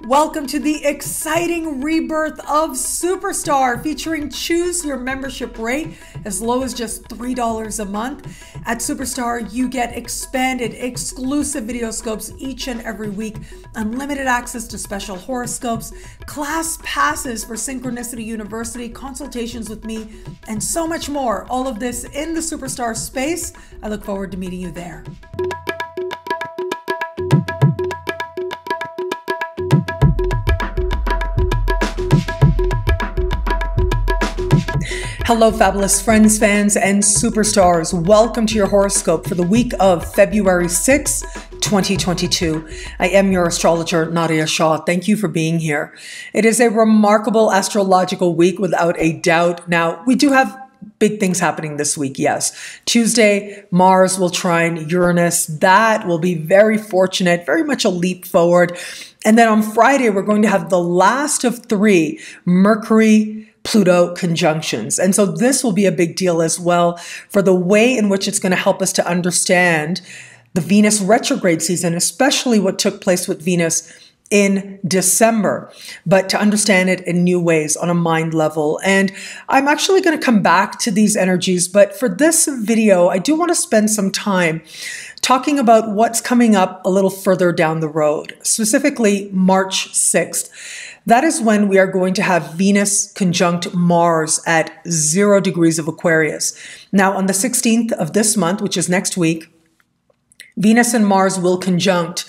Welcome to the exciting rebirth of Superstar, featuring choose your membership rate as low as just $3 a month. At Superstar, you get expanded, exclusive video scopes each and every week, unlimited access to special horoscopes, class passes for Synchronicity University, consultations with me, and so much more. All of this in the Superstar space. I look forward to meeting you there. Hello, fabulous friends, fans, and superstars. Welcome to your horoscope for the week of February 6, 2022. I am your astrologer, Nadiya Shah. Thank you for being here. It is a remarkable astrological week without a doubt. Now, we do have big things happening this week, yes. Tuesday, Mars will trine Uranus. That will be very fortunate, very much a leap forward. And then on Friday, we're going to have the last of three Mercury-Pluto conjunctions. And so this will be a big deal as well for the way in which it's going to help us to understand the Venus retrograde season, especially what took place with Venus in December, but to understand it in new ways on a mind level. And I'm actually going to come back to these energies, but for this video, I do want to spend some time talking about what's coming up a little further down the road, specifically March 6th. That is when we are going to have Venus conjunct Mars at 0 degrees of Aquarius. Now, on the 16th of this month, which is next week, Venus and Mars will conjunct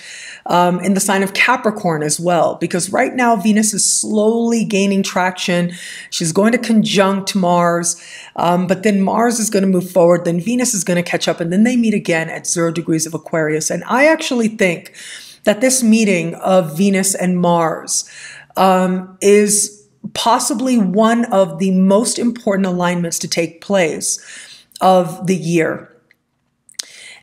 in the sign of Capricorn as well, because right now Venus is slowly gaining traction. She's going to conjunct Mars, but then Mars is going to move forward, then Venus is going to catch up, and then they meet again at 0 degrees of Aquarius. And I actually think that this meeting of Venus and Mars is possibly one of the most important alignments to take place of the year.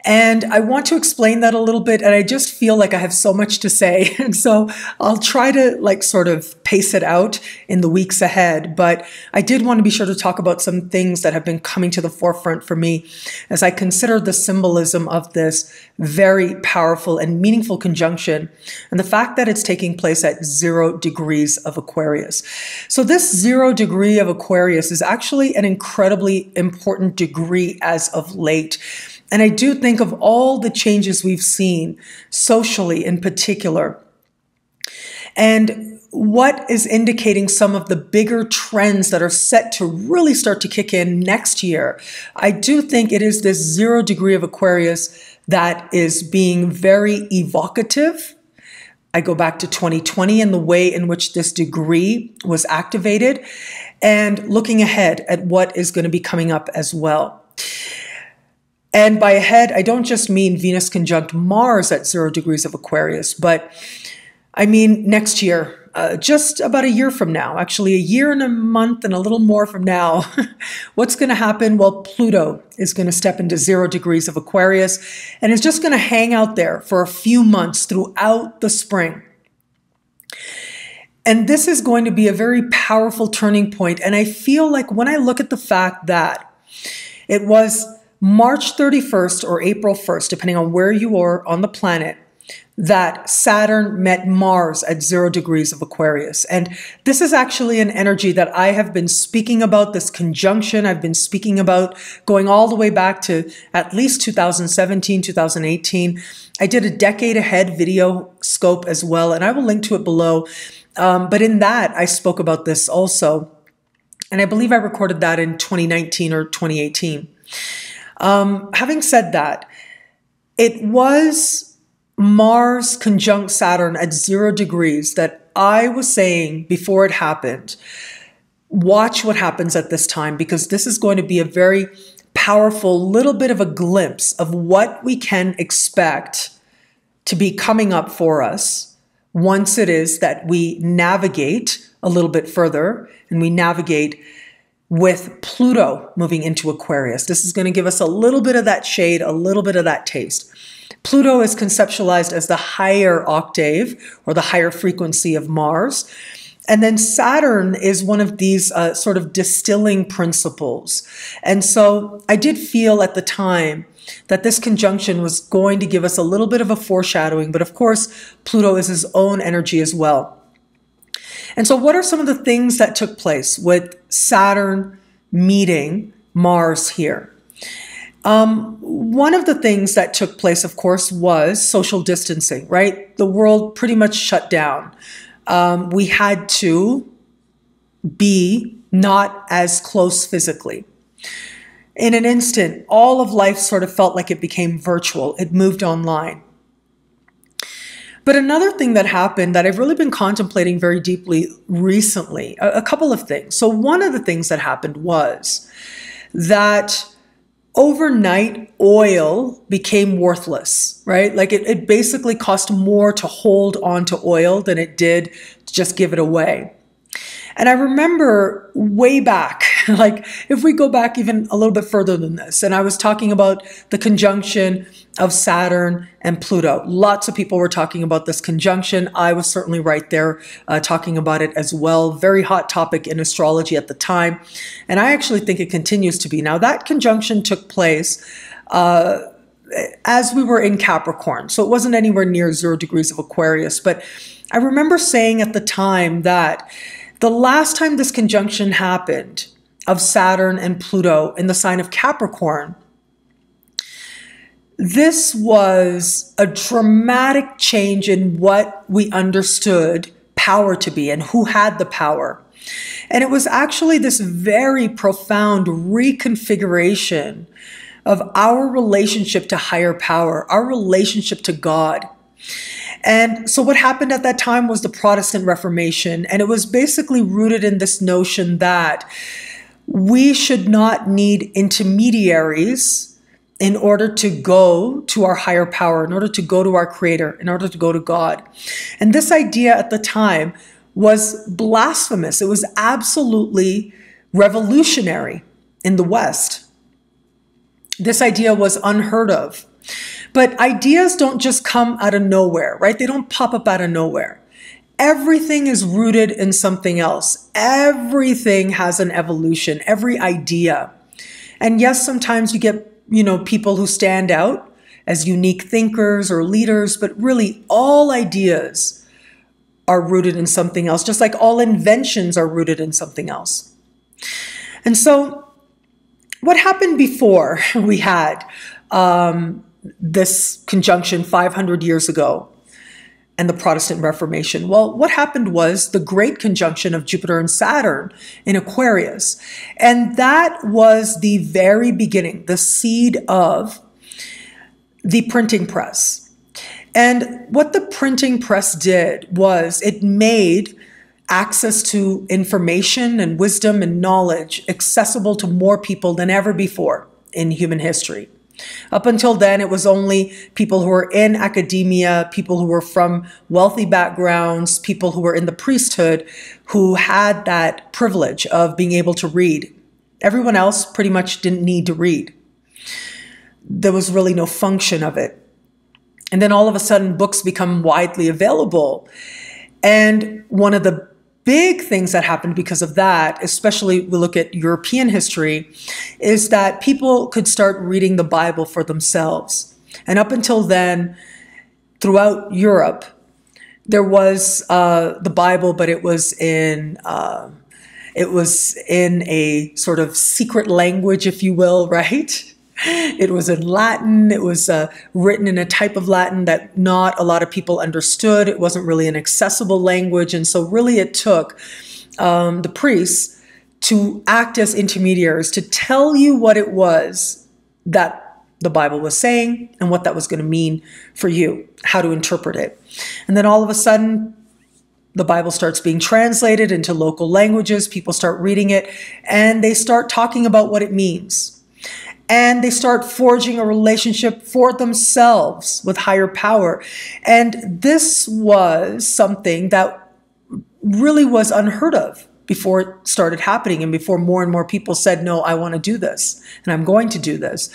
And I want to explain that a little bit, and I just feel like I have so much to say. And so I'll try to sort of pace it out in the weeks ahead. But I did want to be sure to talk about some things that have been coming to the forefront for me as I consider the symbolism of this very powerful and meaningful conjunction and the fact that it's taking place at 0 degrees of Aquarius. So this 0 degree of Aquarius is actually an incredibly important degree as of late. And I do think of all the changes we've seen socially in particular, and what is indicating some of the bigger trends that are set to really start to kick in next year. I do think it is this 0 degree of Aquarius that is being very evocative. I go back to 2020 and the way in which this degree was activated, and looking ahead at what is going to be coming up as well. And by ahead, I don't just mean Venus conjunct Mars at 0 degrees of Aquarius, but I mean next year, just about a year from now, actually a year and a month and a little more from now. What's going to happen? Well, Pluto is going to step into 0 degrees of Aquarius and is just going to hang out there for a few months throughout the spring. And this is going to be a very powerful turning point. And I feel like when I look at the fact that it was March 31st or April 1st, depending on where you are on the planet, that Saturn met Mars at 0 degrees of Aquarius. And this is actually an energy that I have been speaking about, this conjunction I've been speaking about going all the way back to at least 2017, 2018. I did a decade ahead video scope as well, and I will link to it below. But in that, I spoke about this also. And I believe I recorded that in 2019 or 2018. Having said that, it was Mars conjunct Saturn at 0 degrees that I was saying before it happened. Watch what happens at this time, because this is going to be a very powerful little bit of a glimpse of what we can expect to be coming up for us once it is that we navigate a little bit further and we navigate with Pluto moving into Aquarius. This is going to give us a little bit of that shade, a little bit of that taste. Pluto is conceptualized as the higher octave or the higher frequency of Mars. And then Saturn is one of these sort of distilling principles. And so I did feel at the time that this conjunction was going to give us a little bit of a foreshadowing, but of course, Pluto is his own energy as well. And so what are some of the things that took place with Saturn meeting Mars here? One of the things that took place, of course, was social distancing, right? The world pretty much shut down. We had to be not as close physically. In an instant, all of life sort of felt like it became virtual. It moved online. But another thing that happened that I've really been contemplating very deeply recently, a couple of things. So one of the things that happened was that overnight oil became worthless, right? Like it basically cost more to hold on to oil than it did to just give it away. And I remember way back, like if we go back even a little bit further than this, and I was talking about the conjunction of Saturn and Pluto. Lots of people were talking about this conjunction. I was certainly right there talking about it as well. Very hot topic in astrology at the time. And I actually think it continues to be. Now that conjunction took place as we were in Capricorn. So it wasn't anywhere near 0 degrees of Aquarius. But I remember saying at the time that the last time this conjunction happened of Saturn and Pluto in the sign of Capricorn, this was a dramatic change in what we understood power to be and who had the power. And it was actually this very profound reconfiguration of our relationship to higher power, our relationship to God. And so what happened at that time was the Protestant Reformation, and it was basically rooted in this notion that we should not need intermediaries in order to go to our higher power, in order to go to our Creator, in order to go to God. And this idea at the time was blasphemous. It was absolutely revolutionary in the West. This idea was unheard of. But ideas don't just come out of nowhere, right? They don't pop up out of nowhere. Everything is rooted in something else. Everything has an evolution, every idea. And yes, sometimes you get, people who stand out as unique thinkers or leaders, but really all ideas are rooted in something else, just like all inventions are rooted in something else. And so what happened before we had this conjunction 500 years ago and the Protestant Reformation? Well, what happened was the great conjunction of Jupiter and Saturn in Aquarius. And that was the very beginning, the seed of the printing press. And what the printing press did was it made access to information and wisdom and knowledge accessible to more people than ever before in human history. Up until then, it was only people who were in academia, people who were from wealthy backgrounds, people who were in the priesthood who had that privilege of being able to read. Everyone else pretty much didn't need to read. There was really no function of it. And then all of a sudden, books become widely available. And one of the big things that happened because of that, especially we look at European history, is that people could start reading the Bible for themselves. And up until then, throughout Europe, there was the Bible, but it was in a sort of secret language, if you will, right? It was in Latin. It was written in a type of Latin that not a lot of people understood. It wasn't really an accessible language. And so really it took the priests to act as intermediaries, to tell you what it was that the Bible was saying and what that was going to mean for you, how to interpret it. And then all of a sudden, the Bible starts being translated into local languages. People start reading it and they start talking about what it means. And they start forging a relationship for themselves with higher power. And this was something that really was unheard of before it started happening and before more and more people said, no, I want to do this and I'm going to do this.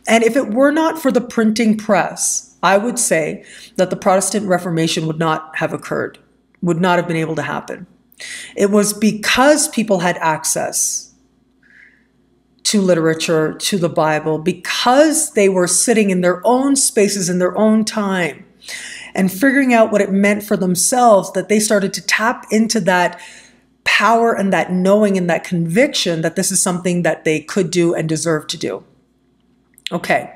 And if it were not for the printing press, I would say that the Protestant Reformation would not have occurred, would not have been able to happen. It was because people had access to literature, to the Bible, because they were sitting in their own spaces in their own time and figuring out what it meant for themselves, that they started to tap into that power and that knowing and that conviction that this is something that they could do and deserve to do. Okay,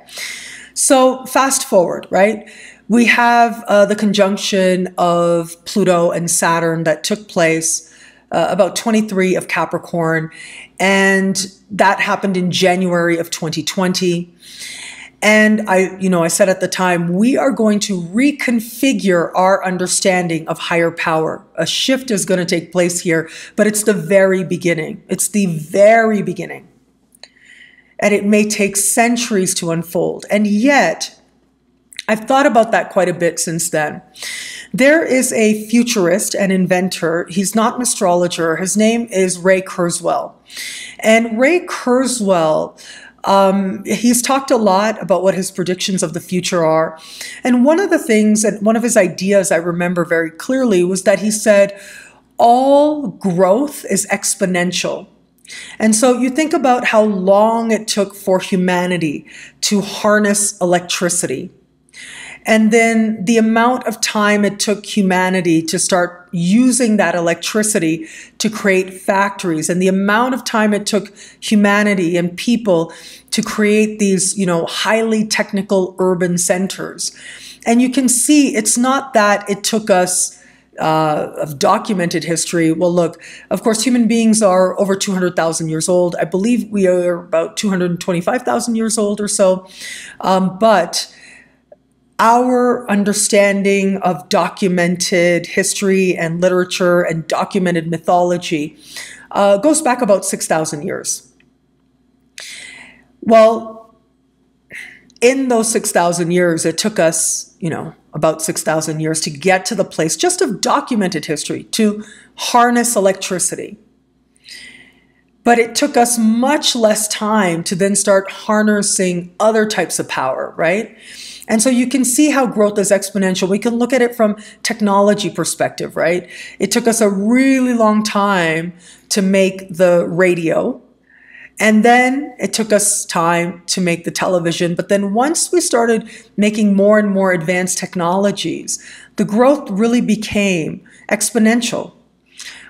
so fast forward, right? We have the conjunction of Pluto and Saturn that took place about 23 of Capricorn, and that happened in January of 2020. And I said at the time, we are going to reconfigure our understanding of higher power. A shift is going to take place here, but it's the very beginning. It's the very beginning. And it may take centuries to unfold. And yet, I've thought about that quite a bit since then. There is a futurist and inventor. He's not an astrologer. His name is Ray Kurzweil. And Ray Kurzweil, he's talked a lot about what his predictions of the future are. And one of the things, and one of his ideas I remember very clearly, was that he said, all growth is exponential. And so you think about how long it took for humanity to harness electricity. And then the amount of time it took humanity to start using that electricity to create factories, and the amount of time it took humanity and people to create these, highly technical urban centers. And you can see it's not that it took us of documented history. Well, look, of course, human beings are over 200,000 years old. I believe we are about 225,000 years old or so. But our understanding of documented history and literature and documented mythology goes back about 6,000 years. Well, in those 6,000 years, it took us, about 6,000 years to get to the place just of documented history, to harness electricity. But it took us much less time to then start harnessing other types of power, right? And so you can see how growth is exponential. We can look at it from technology perspective, right? It took us a really long time to make the radio. And then it took us time to make the television. But then once we started making more and more advanced technologies, the growth really became exponential.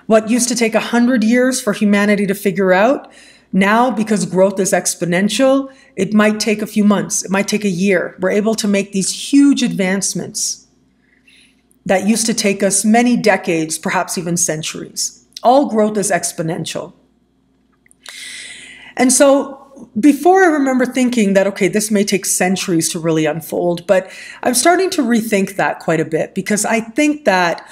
What used to take 100 years for humanity to figure out, now, because growth is exponential, it might take a few months. It might take a year. We're able to make these huge advancements that used to take us many decades, perhaps even centuries. All growth is exponential. And so before, I remember thinking that, okay, this may take centuries to really unfold, but I'm starting to rethink that quite a bit, because I think that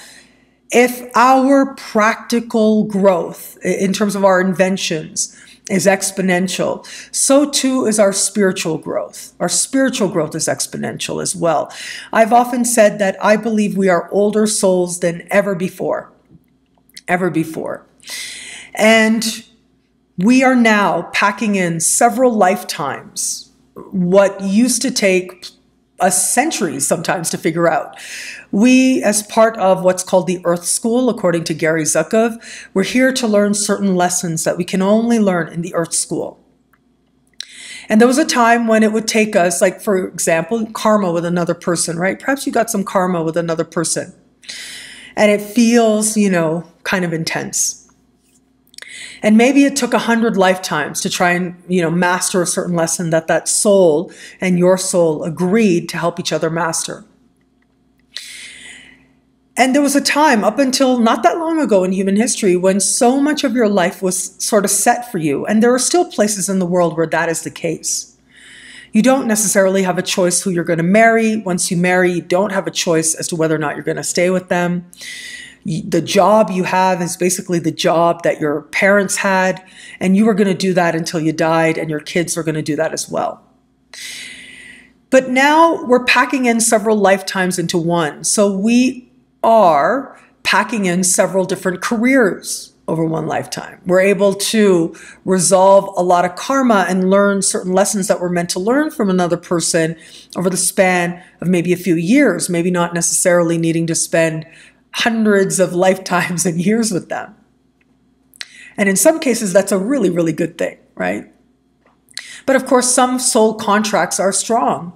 if our practical growth in terms of our inventions is exponential, so too is our spiritual growth. Our spiritual growth is exponential as well. I've often said that I believe we are older souls than ever before. Ever before. And we are now packing in several lifetimes, what used to take us centuries sometimes to figure out. We, as part of what's called the Earth School, according to Gary Zukov, we're here to learn certain lessons that we can only learn in the Earth School. And there was a time when it would take us, like, for example, karma with another person, right? Perhaps you got some karma with another person. And it feels, kind of intense. And maybe it took 100 lifetimes to try and, master a certain lesson that that soul and your soul agreed to help each other master. And there was a time up until not that long ago in human history when so much of your life was sort of set for you. And there are still places in the world where that is the case. You don't necessarily have a choice who you're going to marry. Once you marry, you don't have a choice as to whether or not you're going to stay with them. The job you have is basically the job that your parents had, and you were going to do that until you died, and your kids are going to do that as well. But now we're packing in several lifetimes into one. So we are packing in several different careers over one lifetime. We're able to resolve a lot of karma and learn certain lessons that we're meant to learn from another person over the span of maybe a few years, maybe not necessarily needing to spend hundreds of lifetimes and years with them. And in some cases, that's a really, really good thing, right? But of course, some soul contracts are strong.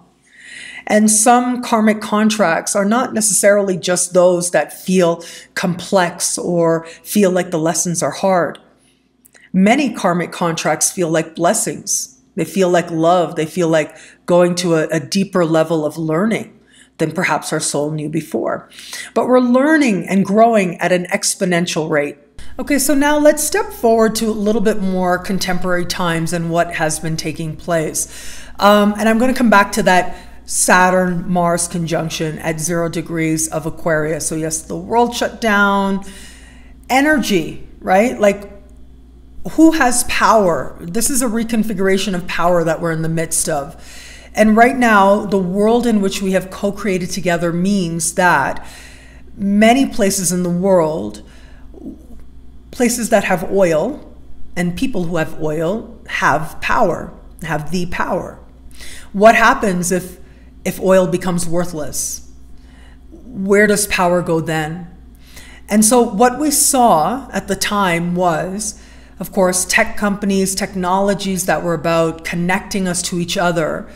And some karmic contracts are not necessarily just those that feel complex or feel like the lessons are hard. Many karmic contracts feel like blessings. They feel like love. They feel like going to a deeper level of learning than perhaps our soul knew before. But we're learning and growing at an exponential rate. Okay, so now let's step forward to a little bit more contemporary times and what has been taking place. And I'm going to come back to that Saturn-Mars conjunction at 0 degrees of Aquarius. So yes, the world shut down. Energy, right? Like, who has power? This is a reconfiguration of power that we're in the midst of. And right now, the world in which we have co-created together means that many places in the world, places that have oil and people who have oil have power, have the power. What happens if oil becomes worthless? Where does power go then? And so what we saw at the time was, of course, tech companies, technologies that were about connecting us to each other,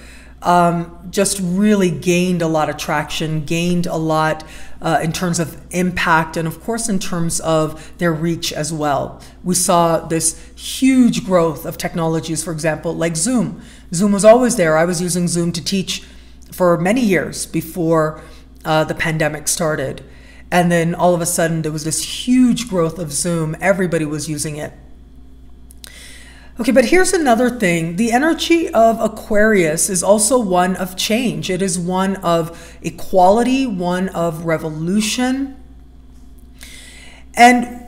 just really gained a lot of traction, gained a lot in terms of impact, and of course in terms of their reach as well. We saw this huge growth of technologies, for example, like Zoom. Zoom was always there. I was using Zoom to teach for many years before the pandemic started. And then all of a sudden there was this huge growth of Zoom. Everybody was using it. Okay, but here's another thing. The energy of Aquarius is also one of change. It is one of equality, one of revolution. And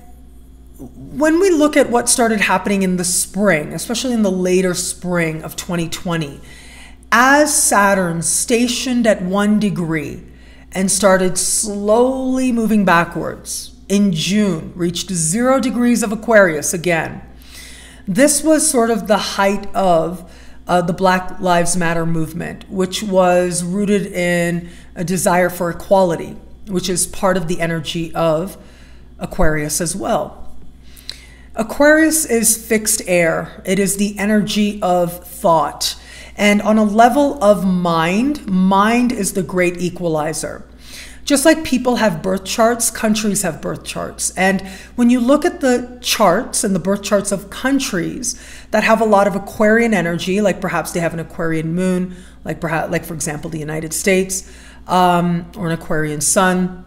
when we look at what started happening in the spring, especially in the later spring of 2020, as Saturn stationed at 1 degree and started slowly moving backwards in June, reached 0 degrees of Aquarius again. This was sort of the height of the Black Lives Matter movement, which was rooted in a desire for equality, which is part of the energy of Aquarius as well. Aquarius is fixed air. It is the energy of thought. And on a level of mind, mind is the great equalizer. Just like people have birth charts, countries have birth charts. And when you look at the charts and the birth charts of countries that have a lot of Aquarian energy, like perhaps they have an Aquarian moon, like for example, the United States, or an Aquarian sun,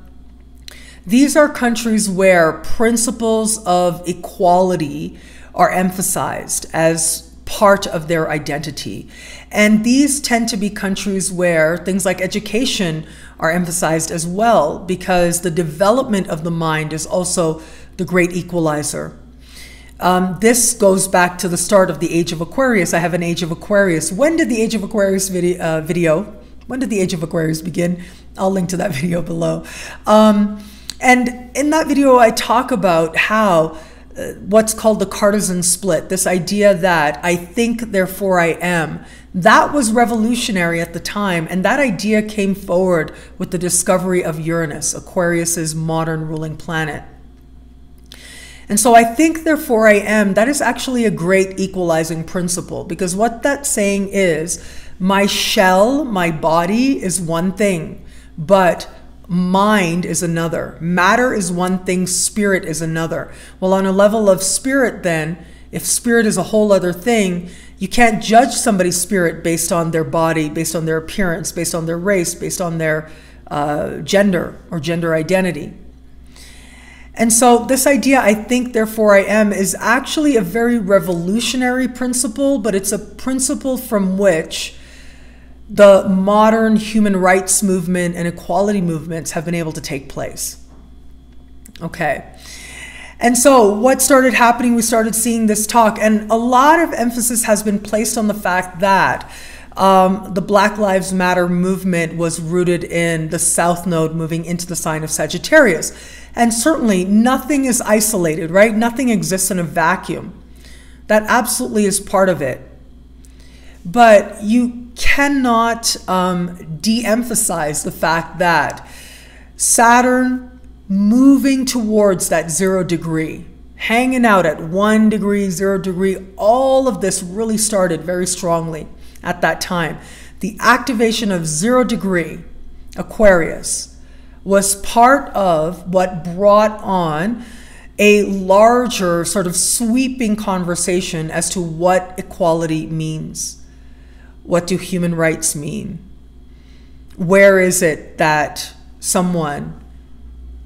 these are countries where principles of equality are emphasized as part of their identity. And these tend to be countries where things like education are emphasized as well, because the development of the mind is also the great equalizer. This goes back to the start of the Age of Aquarius. I have an Age of Aquarius. When did the Age of Aquarius when did the Age of Aquarius begin? I'll link to that video below. And in that video, I talk about how what's called the Cartesian split, this idea that I think, therefore I am, that was revolutionary at the time. And that idea came forward with the discovery of Uranus, Aquarius's modern ruling planet. And so I think, therefore I am, that is actually a great equalizing principle, because what that's saying is my shell, my body is one thing, but mind is another. Matter is one thing, spirit is another. Well, on a level of spirit then, if spirit is a whole other thing, you can't judge somebody's spirit based on their body, based on their appearance, based on their race, based on their gender or gender identity. And so this idea, I think, therefore I am, is actually a very revolutionary principle, but it's a principle from which the modern human rights movement and equality movements have been able to take place. Okay. And so what started happening, we started seeing this talk, and a lot of emphasis has been placed on the fact that the Black Lives Matter movement was rooted in the South Node moving into the sign of Sagittarius. And certainly nothing is isolated, right? Nothing exists in a vacuum. That absolutely is part of it. But you cannot de-emphasize the fact that Saturn moving towards that 0 degree hanging out at 1 degree, 0 degree. All of this really started very strongly at that time. The activation of 0 degree Aquarius was part of what brought on a larger sort of sweeping conversation as to what equality means. What do human rights mean? Where is it that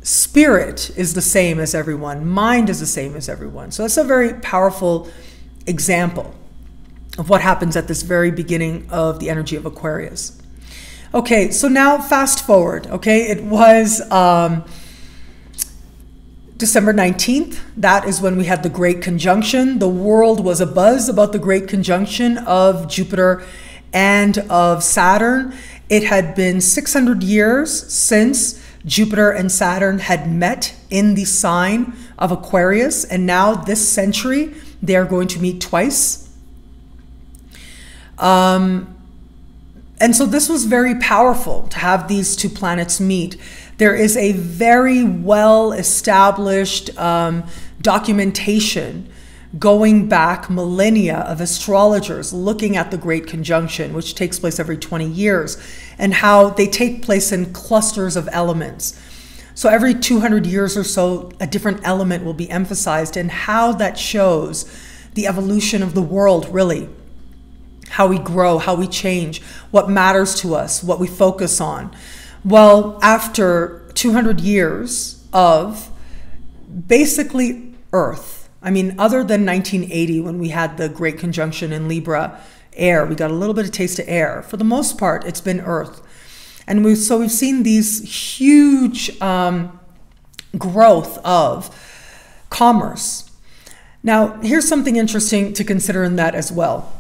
spirit is the same as everyone, mind is the same as everyone? So it's a very powerful example of what happens at this very beginning of the energy of Aquarius. Okay, so now fast forward, okay? It was December 19th. That is when we had the Great Conjunction. The world was abuzz about the Great Conjunction of Jupiter and of Saturn. It had been 600 years since Jupiter and Saturn had met in the sign of Aquarius, and now this century they are going to meet twice. And so this was very powerful to have these two planets meet. There is a very well-established documentation going back millennia of astrologers looking at the Great Conjunction, which takes place every 20 years, and how they take place in clusters of elements. So every 200 years or so, a different element will be emphasized, and how that shows the evolution of the world, really. How we grow, how we change, what matters to us, what we focus on. Well, after 200 years of basically Earth, I mean, other than 1980 when we had the Great Conjunction in Libra, air, we got a little bit of taste of air. For the most part, it's been Earth. And we've seen these huge growth of commerce. Now, here's something interesting to consider in that as well.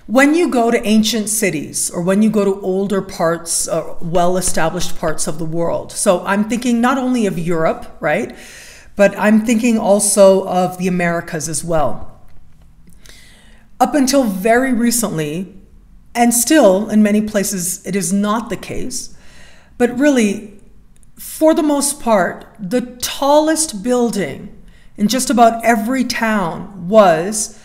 When you go to ancient cities, or when you go to older parts, well-established parts of the world, so I'm thinking not only of Europe, right, but I'm thinking also of the Americas as well. Up until very recently, and still in many places it is not the case, but really, for the most part, the tallest building in just about every town was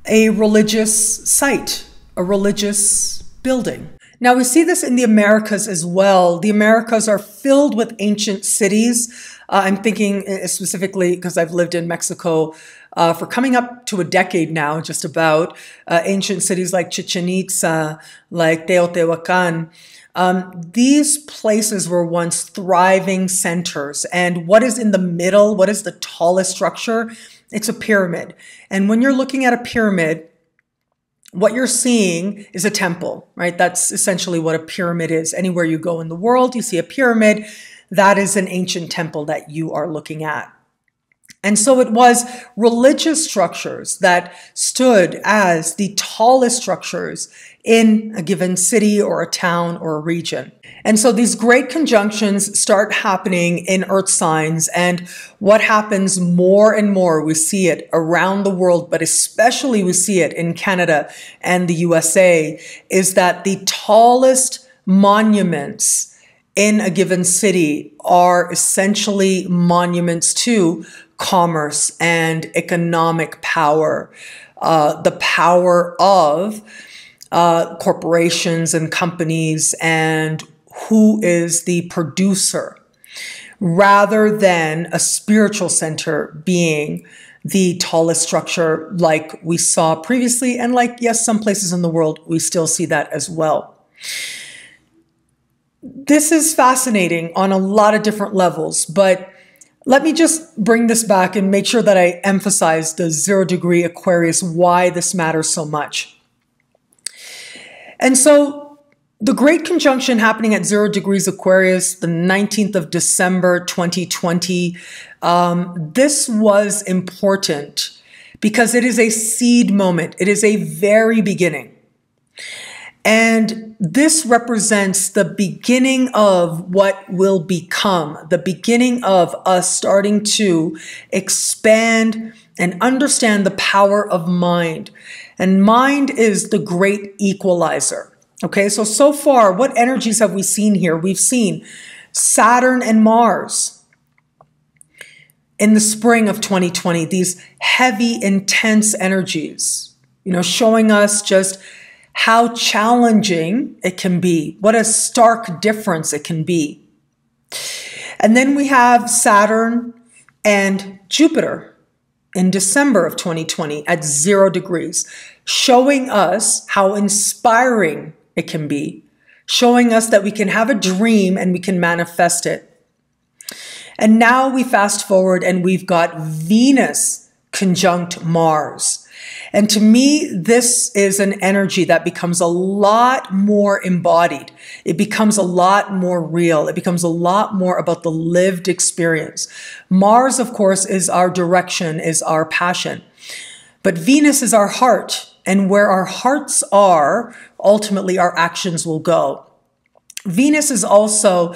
a religious site, a religious building. Now we see this in the Americas as well. The Americas are filled with ancient cities. I'm thinking specifically because I've lived in Mexico for coming up to a decade now, just about. Ancient cities like Chichen Itza, like Teotihuacan. These places were once thriving centers. And what is in the middle? What is the tallest structure? It's a pyramid. And when you're looking at a pyramid, what you're seeing is a temple, right? That's essentially what a pyramid is. Anywhere you go in the world, you see a pyramid. That is an ancient temple that you are looking at. And so it was religious structures that stood as the tallest structures in a given city or a town or a region. And so these great conjunctions start happening in earth signs, and what happens more and more, we see it around the world, but especially we see it in Canada and the USA, is that the tallest monuments in a given city are essentially monuments to commerce and economic power, the power of corporations and companies, and who is the producer, rather than a spiritual center being the tallest structure like we saw previously, and like, yes, some places in the world we still see that as well. This is fascinating on a lot of different levels, but let me just bring this back and make sure that I emphasize the 0 degree Aquarius, why this matters so much. And so the Great Conjunction happening at 0 degrees Aquarius, the 19th of December, 2020, this was important because it is a seed moment. It is a very beginning. And this represents the beginning of what will become, the beginning of us starting to expand and understand the power of mind. And mind is the great equalizer. Okay, so far, what energies have we seen here? We've seen Saturn and Mars in the spring of 2020, these heavy, intense energies, showing us just how challenging it can be, what a stark difference it can be. And then we have Saturn and Jupiter in December of 2020 at 0 degrees, showing us how inspiring it can be, showing us that we can have a dream and we can manifest it. And now we fast forward and we've got Venus conjunct Mars. And to me, this is an energy that becomes a lot more embodied. It becomes a lot more real. It becomes a lot more about the lived experience. Mars, of course, is our direction, is our passion. But Venus is our heart. And where our hearts are, ultimately our actions will go. Venus is also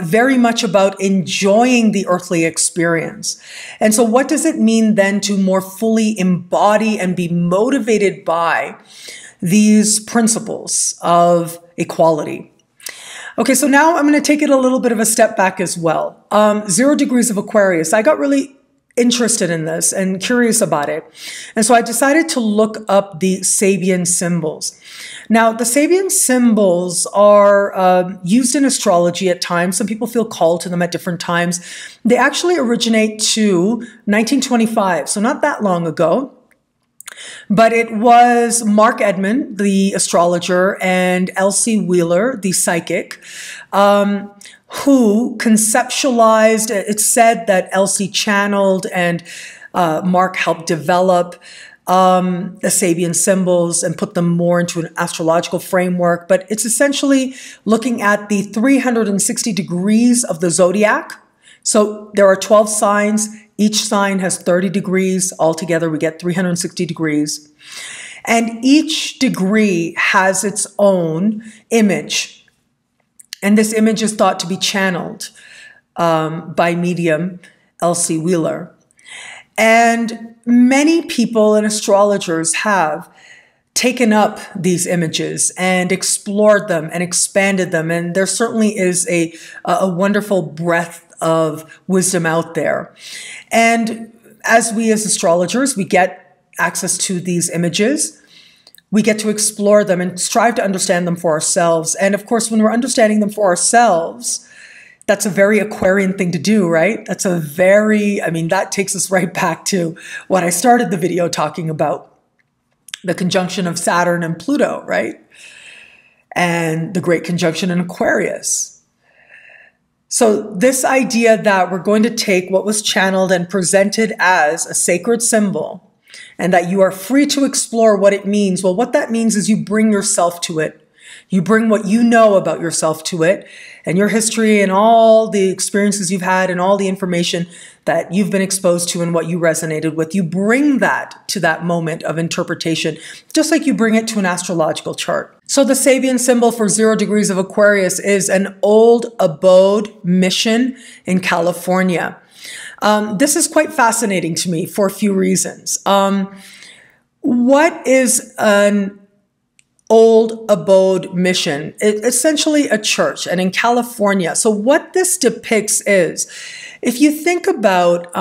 very much about enjoying the earthly experience. And so what does it mean then to more fully embody and be motivated by these principles of equality? Okay, so now I'm going to take it a little bit of a step back as well. 0 degrees of Aquarius. I got really interested in this and curious about it. And so I decided to look up the Sabian symbols. Now, the Sabian symbols are used in astrology at times. Some people feel called to them at different times. They actually originate to 1925, so not that long ago. But it was Mark Edmund, the astrologer, and Elsie Wheeler, the psychic, who conceptualized. It's said that Elsie channeled and Mark helped develop the Sabian symbols and put them more into an astrological framework. But it's essentially looking at the 360 degrees of the zodiac. So there are 12 signs. Each sign has 30 degrees. Altogether, we get 360 degrees. And each degree has its own image. And this image is thought to be channeled by medium Elsie Wheeler. And many people and astrologers have taken up these images and explored them and expanded them. And there certainly is a wonderful breadth of wisdom out there. And as we as astrologers, we get access to these images. We get to explore them and strive to understand them for ourselves. And of course, when we're understanding them for ourselves, that's a very Aquarian thing to do, right? That's a very, that takes us right back to what I started the video talking about, the conjunction of Saturn and Pluto, right? And the great conjunction in Aquarius. So this idea that we're going to take what was channeled and presented as a sacred symbol, and that you are free to explore what it means. Well, what that means is you bring yourself to it. You bring what you know about yourself to it, and your history and all the experiences you've had and all the information that you've been exposed to and what you resonated with. You bring that to that moment of interpretation, just like you bring it to an astrological chart. So the Sabian symbol for 0 degrees of Aquarius is an old abode mission in California. This is quite fascinating to me for a few reasons. What is an old abode mission? It's essentially a church, and in California. So what this depicts is, if you think about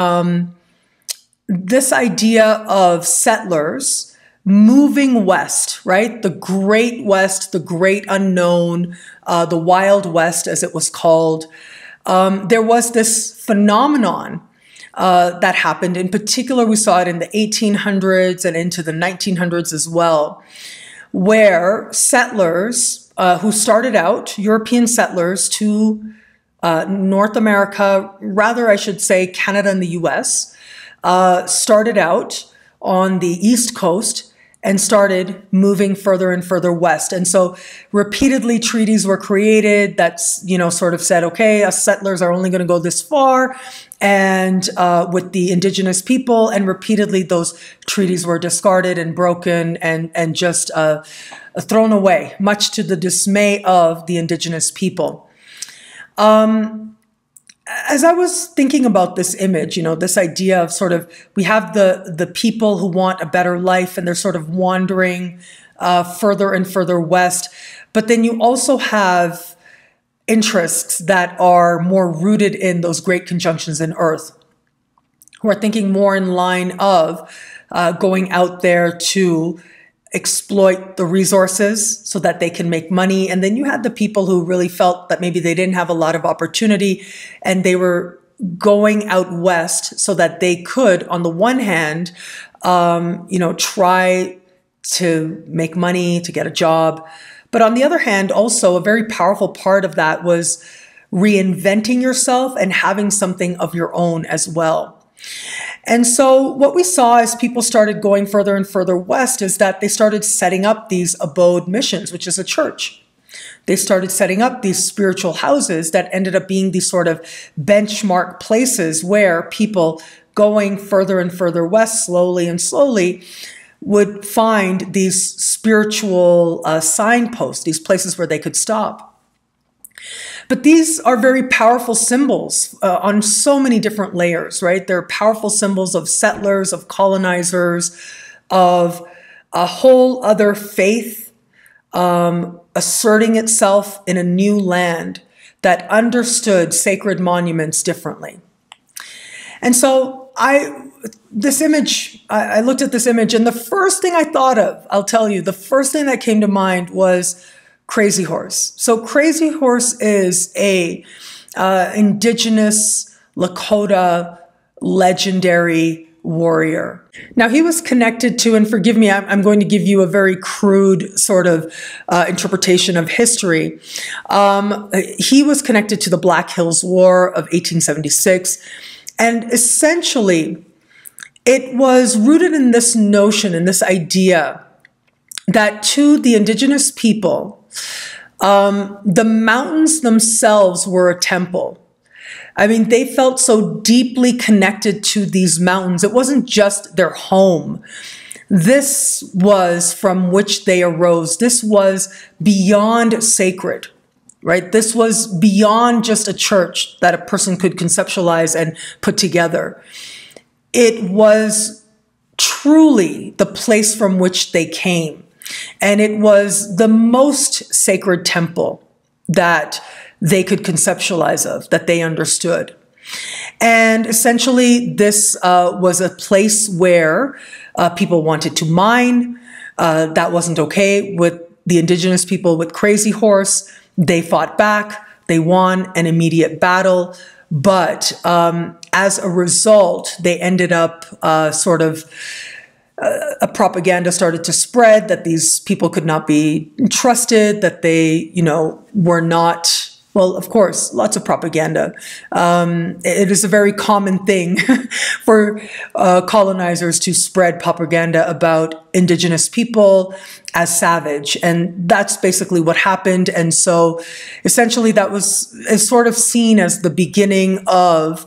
this idea of settlers moving west, right? The great west, the great unknown, the Wild West, as it was called. There was this phenomenon that happened. In particular, we saw it in the 1800s and into the 1900s as well, where settlers who started out, European settlers to North America, rather I should say Canada and the US, started out on the East Coast and started moving further and further west. And so repeatedly treaties were created that's, sort of said, okay, us settlers are only going to go this far, and with the indigenous people, and repeatedly those treaties were discarded and broken and just thrown away, much to the dismay of the indigenous people. As I was thinking about this image, this idea of sort of, we have the people who want a better life and they're sort of wandering further and further west. But then you also have interests that are more rooted in those great conjunctions in Earth. who are thinking more in line of going out there to exploit the resources so that they can make money. And then you had the people who really felt that maybe they didn't have a lot of opportunity and they were going out west so that they could, on the one hand, try to make money, to get a job. But on the other hand, also a very powerful part of that was reinventing yourself and having something of your own as well. And so what we saw as people started going further and further west is that they started setting up these abode missions, which is a church. They started setting up these spiritual houses that ended up being these sort of benchmark places where people going further and further west slowly and slowly would find these spiritual signposts, these places where they could stop. But these are very powerful symbols on so many different layers, right? They're powerful symbols of settlers, of colonizers, of a whole other faith asserting itself in a new land that understood sacred monuments differently. And so I looked at this image, and the first thing I thought of, I'll tell you, the first thing that came to mind was Crazy Horse. So Crazy Horse is a indigenous Lakota legendary warrior. Now he was connected to, and forgive me, I'm going to give you a very crude sort of interpretation of history. He was connected to the Black Hills War of 1876. And essentially it was rooted in this notion, in this idea that to the indigenous people, the mountains themselves were a temple. I mean, they felt so deeply connected to these mountains. It wasn't just their home. This was from which they arose. This was beyond sacred, right? This was beyond just a church that a person could conceptualize and put together. It was truly the place from which they came. And it was the most sacred temple that they could conceptualize of, that they understood. And essentially, this was a place where people wanted to mine. That wasn't okay with the indigenous people. With Crazy Horse, they fought back. They won an immediate battle. But as a result, they ended up a propaganda started to spread that these people could not be trusted, that they, were not, well, of course, lots of propaganda. It is a very common thing for colonizers to spread propaganda about indigenous people as savage. And that's basically what happened. And so essentially that is sort of seen as the beginning of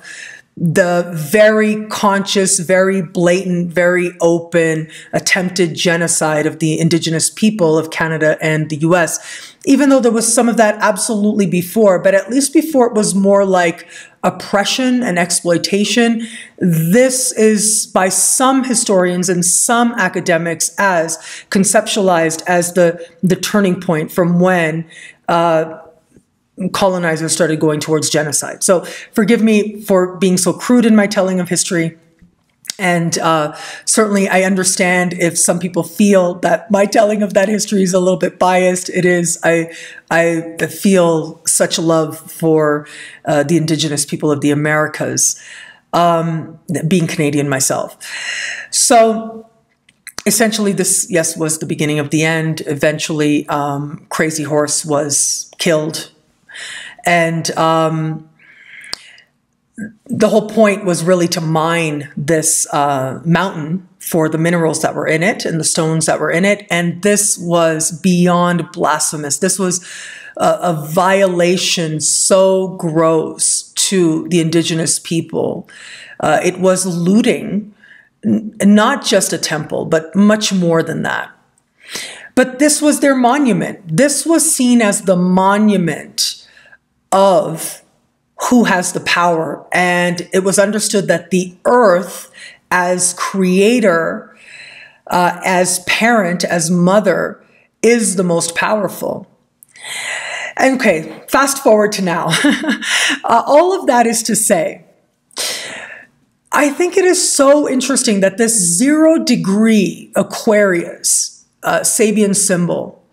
the very conscious, very blatant, very open attempted genocide of the indigenous people of Canada and the US, even though there was some of that absolutely before, but at least before it was more like oppression and exploitation. This is by some historians and some academics as conceptualized as the turning point from when colonizers started going towards genocide. So forgive me for being so crude in my telling of history. And certainly I understand if some people feel that my telling of that history is a little bit biased. It is. I feel such love for the indigenous people of the Americas, being Canadian myself. So essentially this, yes, was the beginning of the end. Eventually, Crazy Horse was killed. And the whole point was really to mine this mountain for the minerals that were in it and the stones that were in it. And this was beyond blasphemous. This was a violation so gross to the indigenous people. It was looting, not just a temple, but much more than that. But this was their monument. This was seen as the monument of who has the power. And it was understood that the earth as creator, as parent, as mother, is the most powerful. And okay, fast forward to now. All of that is to say, I I think it is so interesting that this 0-degree Aquarius, Sabian symbol,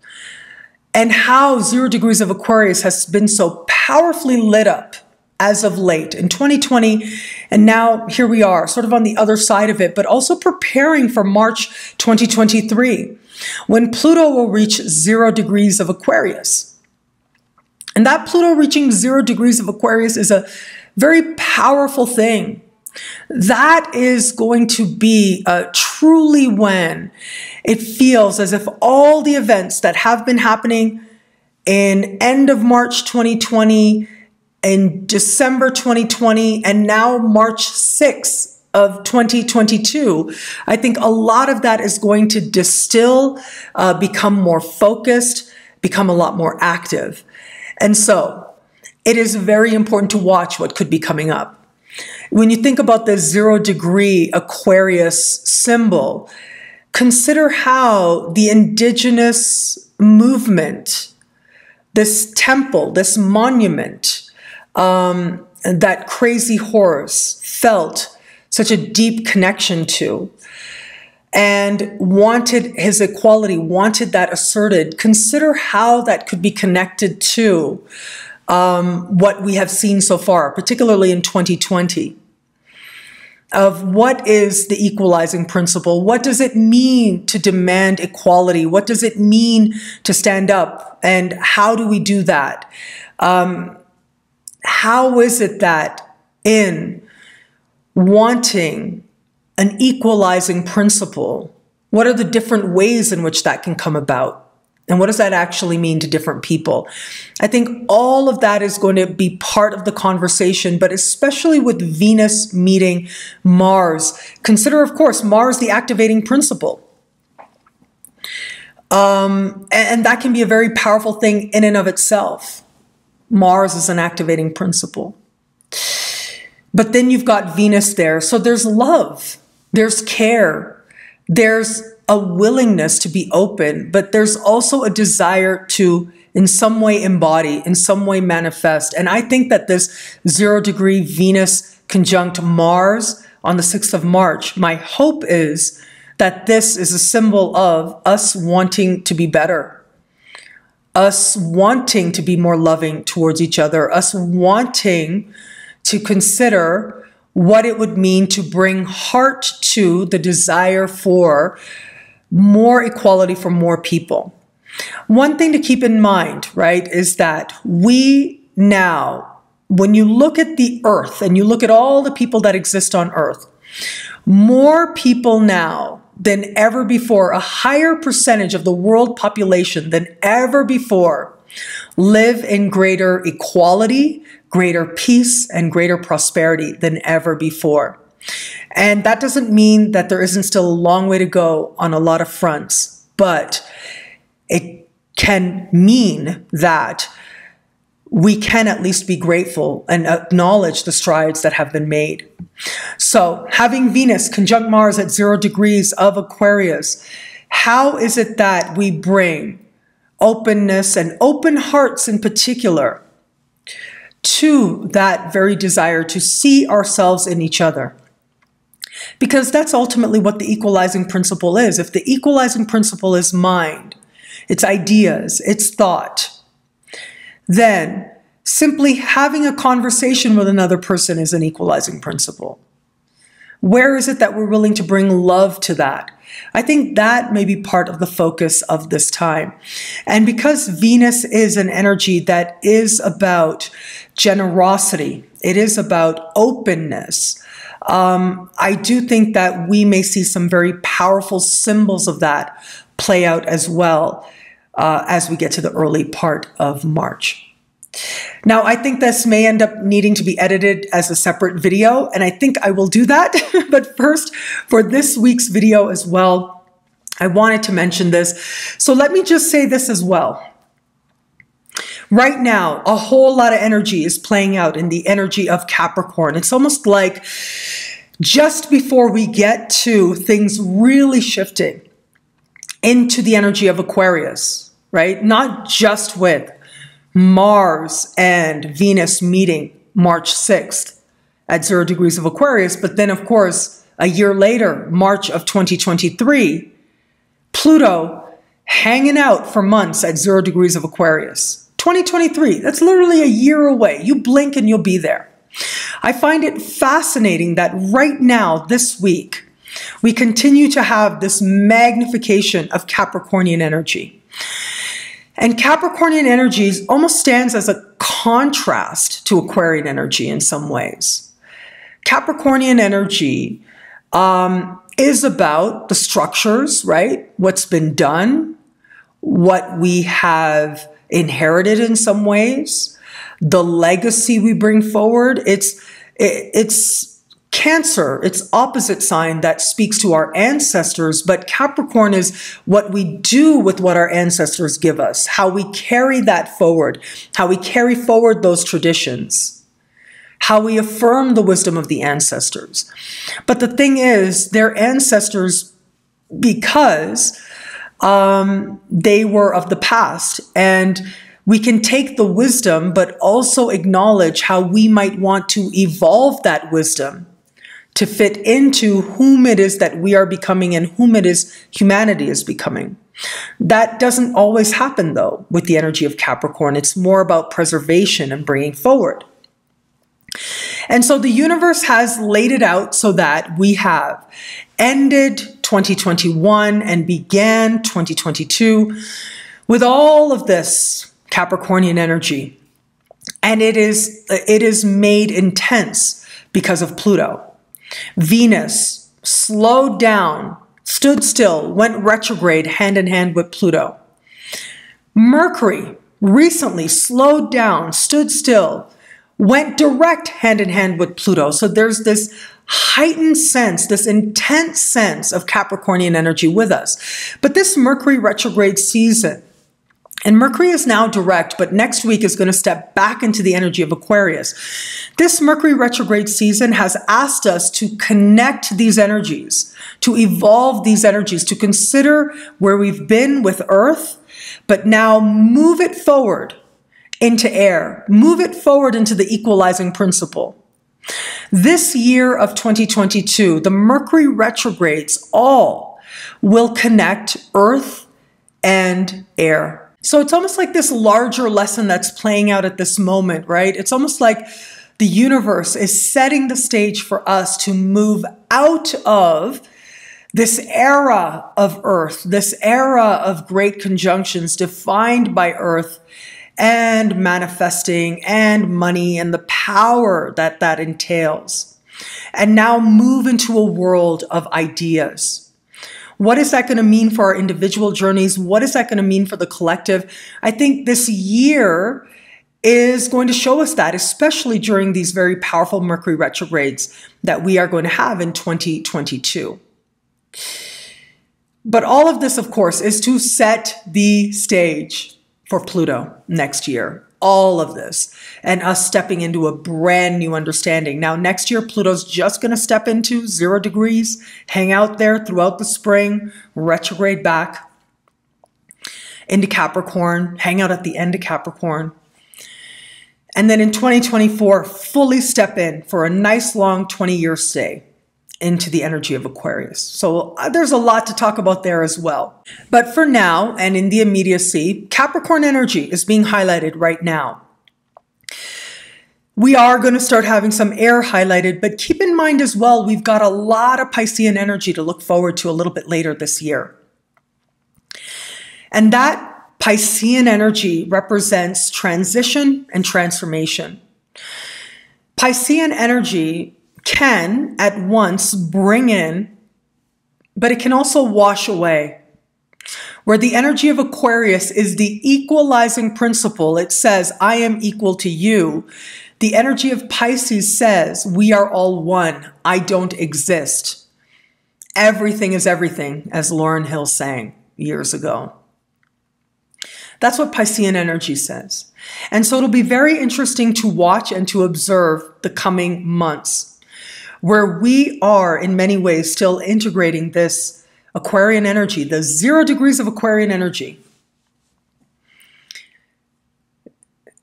and how 0 degrees of Aquarius has been so powerfully lit up as of late in 2020. And now here we are sort of on the other side of it, but also preparing for March 2023, when Pluto will reach 0 degrees of Aquarius. And that Pluto reaching 0 degrees of Aquarius is a very powerful thing. That is going to be truly when it feels as if all the events that have been happening in end of March 2020, in December 2020, and now March 6th of 2022, I think a lot of that is going to distill, become more focused, become a lot more active. And so it is very important to watch what could be coming up. When you think about the 0-degree Aquarius symbol, consider how the indigenous movement, this temple, this monument, that crazy horse felt such a deep connection to and wanted his equality, wanted that asserted. Consider how that could be connected to what we have seen so far, particularly in 2020. Of what is the equalizing principle? What does it mean to demand equality? What does it mean to stand up? And how do we do that? How is it that in wanting an equalizing principle, what are the different ways in which that can come about? And what does that actually mean to different people? I think all of that is going to be part of the conversation, but especially with Venus meeting Mars. Consider, of course, Mars the activating principle. And that can be a very powerful thing in and of itself. Mars is an activating principle. But then you've got Venus there. So there's love, there's care, there's a willingness to be open, but there's also a desire to in some way embody, in some way manifest. And I think that this 0-degree Venus conjunct Mars on the 6th of March, my hope is that this is a symbol of us wanting to be better, us wanting to be more loving towards each other, us wanting to consider what it would mean to bring heart to the desire for more equality for more people. One thing to keep in mind, right, is that we now, when you look at the earth and you look at all the people that exist on earth, more people now than ever before, a higher percentage of the world population than ever before, live in greater equality, greater peace, and greater prosperity than ever before. And that doesn't mean that there isn't still a long way to go on a lot of fronts, but it can mean that we can at least be grateful and acknowledge the strides that have been made. So having Venus conjunct Mars at 0 degrees of Aquarius, how is it that we bring openness and open hearts in particular to that very desire to see ourselves in each other? Because that's ultimately what the equalizing principle is. If the equalizing principle is mind, it's ideas, it's thought, then simply having a conversation with another person is an equalizing principle. Where is it that we're willing to bring love to that? I think that may be part of the focus of this time. And because Venus is an energy that is about generosity, it is about openness, I do think that we may see some very powerful symbols of that play out as well as we get to the early part of March. Now, I think this may end up needing to be edited as a separate video, and I think I will do that. But first, for this week's video as well, I wanted to mention this. So let me just say this as well. Right now, a whole lot of energy is playing out in the energy of Capricorn. It's almost like just before we get to things really shifting into the energy of Aquarius, right? Not just with Mars and Venus meeting March 6th at 0 degrees of Aquarius. But then, of course, a year later, March of 2023, Pluto hanging out for months at 0 degrees of Aquarius. 2023, that's literally a year away. You blink and you'll be there. I find it fascinating that right now, this week, we continue to have this magnification of Capricornian energy. And Capricornian energy almost stands as a contrast to Aquarian energy in some ways. Capricornian energy is about the structures, right? What's been done, what we have inherited in some ways, the legacy we bring forward. It's Cancer, it's opposite sign that speaks to our ancestors, but Capricorn is what we do with what our ancestors give us, how we carry that forward, how we carry forward those traditions, how we affirm the wisdom of the ancestors. But the thing is, they're ancestors because they were of the past, and we can take the wisdom, but also acknowledge how we might want to evolve that wisdom to fit into whom it is that we are becoming and whom it is humanity is becoming. That doesn't always happen, though, with the energy of Capricorn. It's more about preservation and bringing forward. And so the universe has laid it out so that we have ended 2021 and began 2022 with all of this Capricornian energy. And it is made intense because of Pluto. Venus slowed down, stood still, went retrograde hand in hand with Pluto. Mercury recently slowed down, stood still, went direct hand in hand with Pluto. So there's this heightened sense, this intense sense of Capricornian energy with us. But this Mercury retrograde season, and Mercury is now direct, but next week is going to step back into the energy of Aquarius. This Mercury retrograde season has asked us to connect these energies, to evolve these energies, to consider where we've been with Earth, but now move it forward into air, move it forward into the equalizing principle. This year of 2022, the Mercury retrogrades all will connect Earth and air. So it's almost like this larger lesson that's playing out at this moment, right? It's almost like the universe is setting the stage for us to move out of this era of Earth, this era of great conjunctions defined by Earth and manifesting and money and the power that that entails, and now move into a world of ideas. What is that going to mean for our individual journeys? What is that going to mean for the collective? I think this year is going to show us that, especially during these very powerful Mercury retrogrades that we are going to have in 2022. But all of this, of course, is to set the stage for Pluto next year. All of this and us stepping into a brand new understanding. Now, next year, Pluto's just going to step into 0 degrees, hang out there throughout the spring, retrograde back into Capricorn, hang out at the end of Capricorn. And then in 2024, fully step in for a nice long 20-year stay into the energy of Aquarius. So there's a lot to talk about there as well. But for now, and in the immediacy, Capricorn energy is being highlighted right now. We are going to start having some air highlighted, but keep in mind as well, we've got a lot of Piscean energy to look forward to a little bit later this year. And that Piscean energy represents transition and transformation. Piscean energy can at once bring in, but it can also wash away. Where the energy of Aquarius is the equalizing principle, it says, I am equal to you. The energy of Pisces says, we are all one. I don't exist. Everything is everything, as Lauryn Hill sang years ago. That's what Piscean energy says. And so it'll be very interesting to watch and to observe the coming months, where we are in many ways still integrating this Aquarian energy, the 0 degrees of Aquarian energy.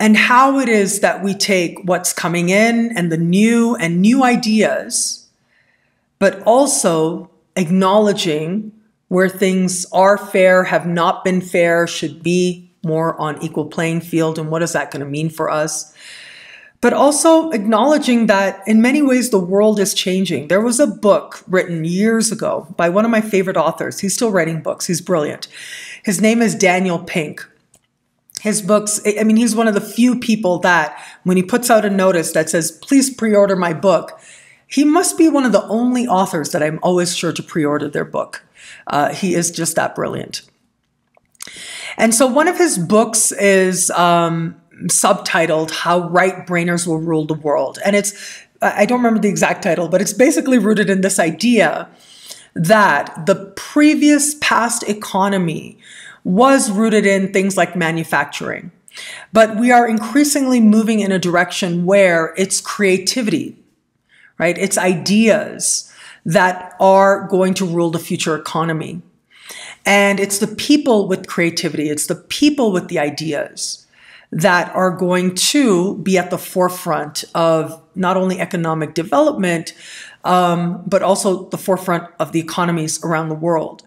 and how it is that we take what's coming in and the new and new ideas, but also acknowledging where things are fair, have not been fair, should be more on equal playing field, and what is that going to mean for us? But also acknowledging that in many ways the world is changing. There was a book written years ago by one of my favorite authors. He's still writing books. He's brilliant. His name is Daniel Pink. His books, I mean, he's one of the few people that when he puts out a notice that says, please pre-order my book, he must be one of the only authors that I'm always sure to pre-order their book. He is just that brilliant. And so one of his books is subtitled How Right-Brainers Will Rule the World. And it's, I don't remember the exact title, but it's basically rooted in this idea that the previous past economy was rooted in things like manufacturing. But we are increasingly moving in a direction where it's creativity, right? It's ideas that are going to rule the future economy. And it's the people with creativity, it's the people with the ideas that are going to be at the forefront of not only economic development, but also the forefront of the economies around the world.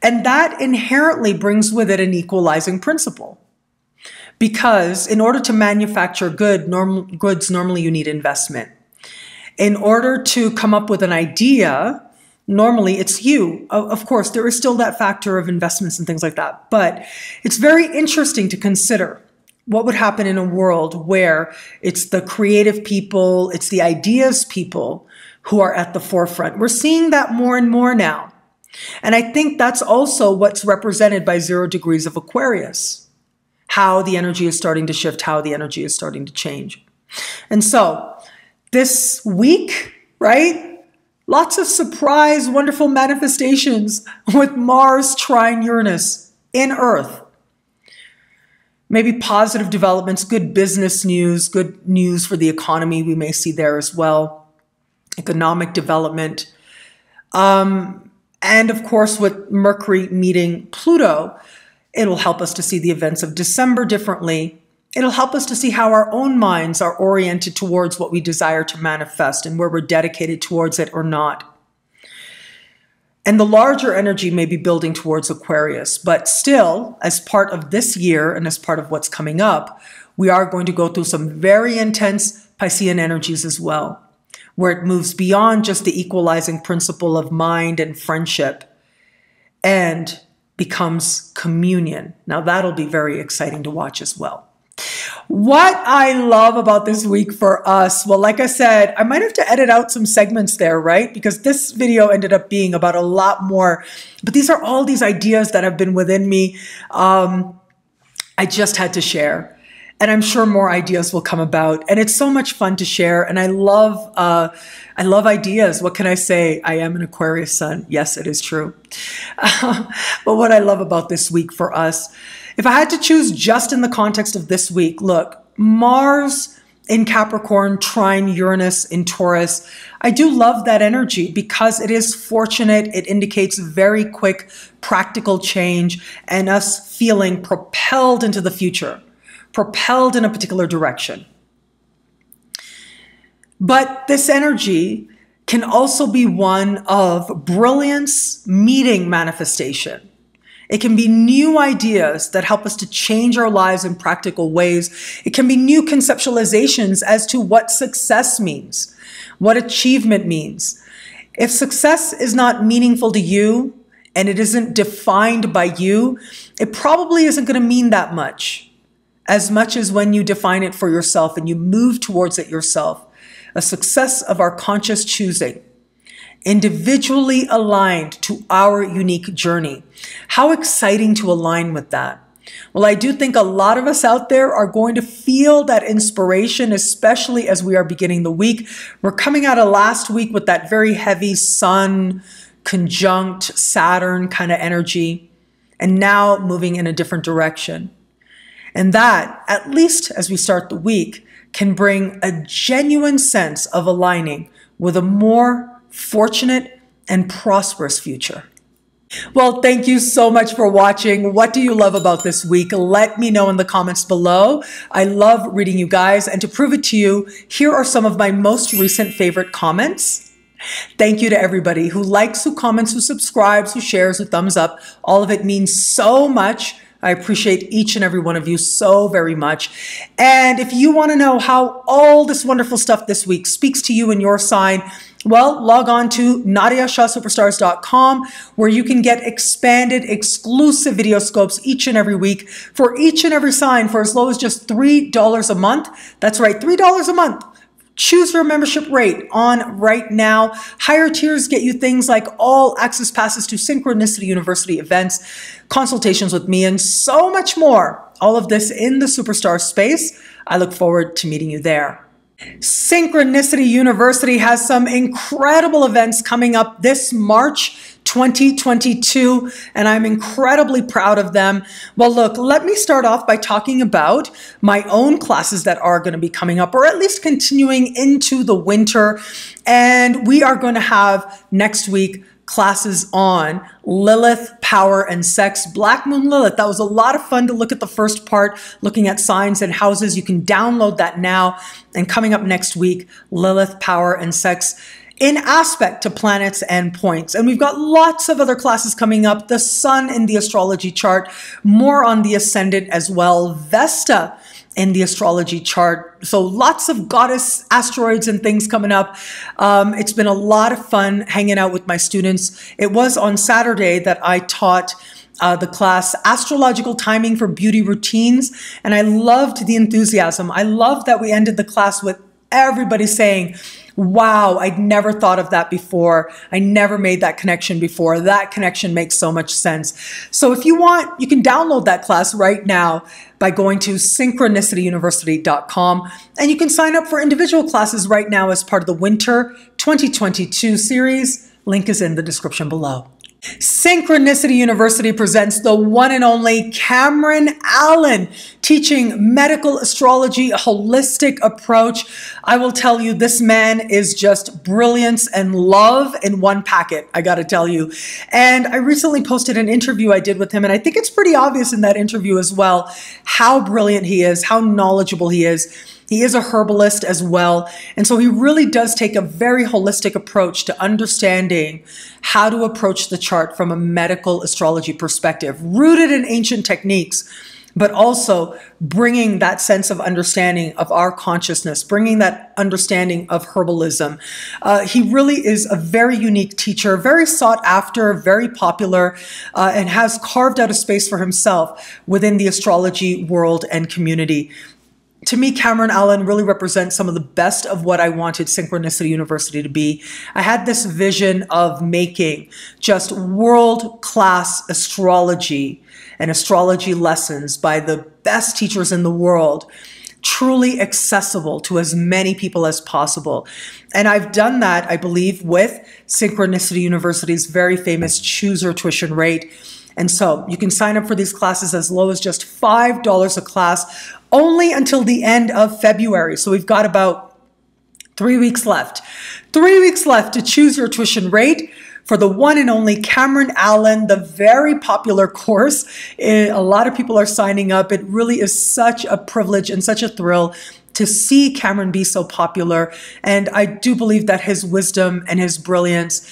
And that inherently brings with it an equalizing principle. Because in order to manufacture goods, normally you need investment. In order to come up with an idea, normally it's you. Of course, there is still that factor of investments and things like that. But it's very interesting to consider what would happen in a world where it's the creative people, it's the ideas people who are at the forefront. We're seeing that more and more now. And I think that's also what's represented by 0 degrees of Aquarius, how the energy is starting to shift, how the energy is starting to change. And so this week, right? Lots of surprise, wonderful manifestations with Mars trine Uranus in Earth. Maybe positive developments, good business news, good news for the economy we may see there as well. Economic development. And of course, with Mercury meeting Pluto, it'll help us to see the events of December differently. It'll help us to see how our own minds are oriented towards what we desire to manifest and where we're dedicated towards it or not. And the larger energy may be building towards Aquarius, but still, as part of this year and as part of what's coming up, we are going to go through some very intense Piscean energies as well, where it moves beyond just the equalizing principle of mind and friendship and becomes communion. Now that'll be very exciting to watch as well. What I love about this week for us, well, like I said, I might have to edit out some segments there, right? Because this video ended up being about a lot more, but these are all these ideas that have been within me. I just had to share, and I'm sure more ideas will come about, and it's so much fun to share. And I love ideas. What can I say? I am an Aquarius sun. Yes, it is true. But what I love about this week for us, if I had to choose just in the context of this week, look, Mars in Capricorn, trine Uranus in Taurus. I do love that energy because it is fortunate. It indicates very quick, practical change and us feeling propelled into the future, propelled in a particular direction. But this energy can also be one of brilliance meeting manifestation. It can be new ideas that help us to change our lives in practical ways. It can be new conceptualizations as to what success means, what achievement means. If success is not meaningful to you and it isn't defined by you, it probably isn't going to mean that much as when you define it for yourself and you move towards it yourself. A success of our conscious choosing, individually aligned to our unique journey. How exciting to align with that. Well, I do think a lot of us out there are going to feel that inspiration, especially as we are beginning the week. We're coming out of last week with that very heavy Sun conjunct Saturn kind of energy, and now moving in a different direction. And that, at least as we start the week, can bring a genuine sense of aligning with a more fortunate and prosperous future. Well, thank you so much for watching. What do you love about this week? Let me know in the comments below. I love reading you guys, and to prove it to you, here are some of my most recent favorite comments. Thank you to everybody who likes, who comments, who subscribes, who shares, who thumbs up. All of it means so much. I appreciate each and every one of you so very much. And if you want to know how all this wonderful stuff this week speaks to you and your sign, well, log on to NadiyaShahSuperstars.com, where you can get expanded, exclusive video scopes each and every week for each and every sign for as low as just $3 a month. That's right, $3 a month. Choose your membership rate on right now. Higher tiers get you things like all access passes to Synchronicity University events, consultations with me, and so much more. All of this in the Superstar space. I look forward to meeting you there. Synchronicity University has some incredible events coming up this March 2022, and I'm incredibly proud of them. Well, look, let me start off by talking about my own classes that are going to be coming up, or at least continuing into the winter. And we are going to have next week classes on Lilith, power, and sex. Black Moon Lilith. That was a lot of fun to look at the first part, looking at signs and houses. You can download that now. And coming up next week, Lilith, power, and sex in aspect to planets and points. And we've got lots of other classes coming up. The sun in the astrology chart, more on the ascendant as well. Vesta in the astrology chart. So lots of goddess asteroids and things coming up. It's been a lot of fun hanging out with my students. It was on Saturday that I taught the class Astrological Timing for Beauty Routines. And I loved the enthusiasm. I loved that we ended the class with everybody saying, wow, I'd never thought of that before. I never made that connection before. That connection makes so much sense. So if you want, you can download that class right now by going to synchronicityuniversity.com, and you can sign up for individual classes right now as part of the Winter 2022 series. Link is in the description below. Synchronicity University presents the one and only Cameron Allen, teaching medical astrology, a holistic approach. I will tell you, this man is just brilliance and love in one packet, I got to tell you. And I recently posted an interview I did with him, and I think it's pretty obvious in that interview as well how brilliant he is, how knowledgeable he is. He is a herbalist as well. And so he really does take a very holistic approach to understanding how to approach the chart from a medical astrology perspective, rooted in ancient techniques, but also bringing that sense of understanding of our consciousness, bringing that understanding of herbalism. He really is a very unique teacher, very sought after, very popular, and has carved out a space for himself within the astrology world and community. To me, Cameron Allen really represents some of the best of what I wanted Synchronicity University to be. I had this vision of making just world-class astrology and astrology lessons by the best teachers in the world, truly accessible to as many people as possible. And I've done that, I believe, with Synchronicity University's very famous chooser tuition rate. And so you can sign up for these classes as low as just $5 a class, only until the end of February. So we've got about 3 weeks left. 3 weeks left to choose your tuition rate for the one and only Cameron Allen, the very popular course. A lot of people are signing up. It really is such a privilege and such a thrill to see Cameron be so popular. And I do believe that his wisdom and his brilliance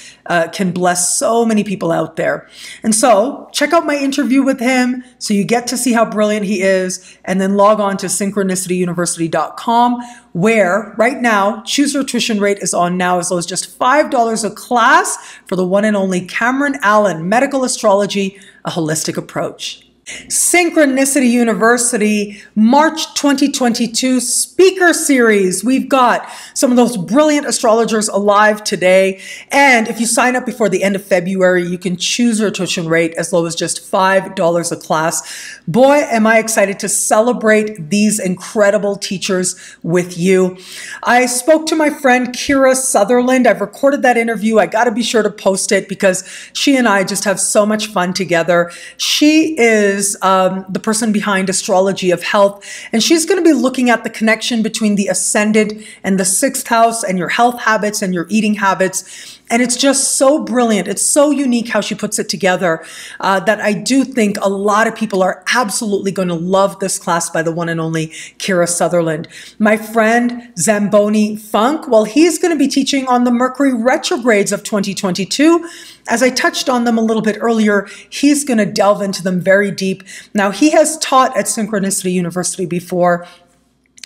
can bless so many people out there. And so check out my interview with him so you get to see how brilliant he is, and then log on to synchronicityuniversity.com, where right now, choose your tuition rate is on now as low as just $5 a class for the one and only Cameron Allen, Medical Astrology, a Holistic Approach. Synchronicity University, March 2022 speaker series. We've got some of those brilliant astrologers alive today. And if you sign up before the end of February, you can choose your tuition rate as low as just $5 a class. Boy, am I excited to celebrate these incredible teachers with you. I spoke to my friend Kira Sutherland. I've recorded that interview. I got to be sure to post it because she and I just have so much fun together. She is is the person behind Astrology of Health, and she's going to be looking at the connection between the ascendant and the 6th house and your health habits and your eating habits. And it's just so brilliant. It's so unique how she puts it together that I do think a lot of people are absolutely going to love this class by the one and only Kira Sutherland. My friend Zamboni Funk, well, he's going to be teaching on the Mercury retrogrades of 2022. As I touched on them a little bit earlier, he's going to delve into them very deep. Now, he has taught at Synchronicity University before,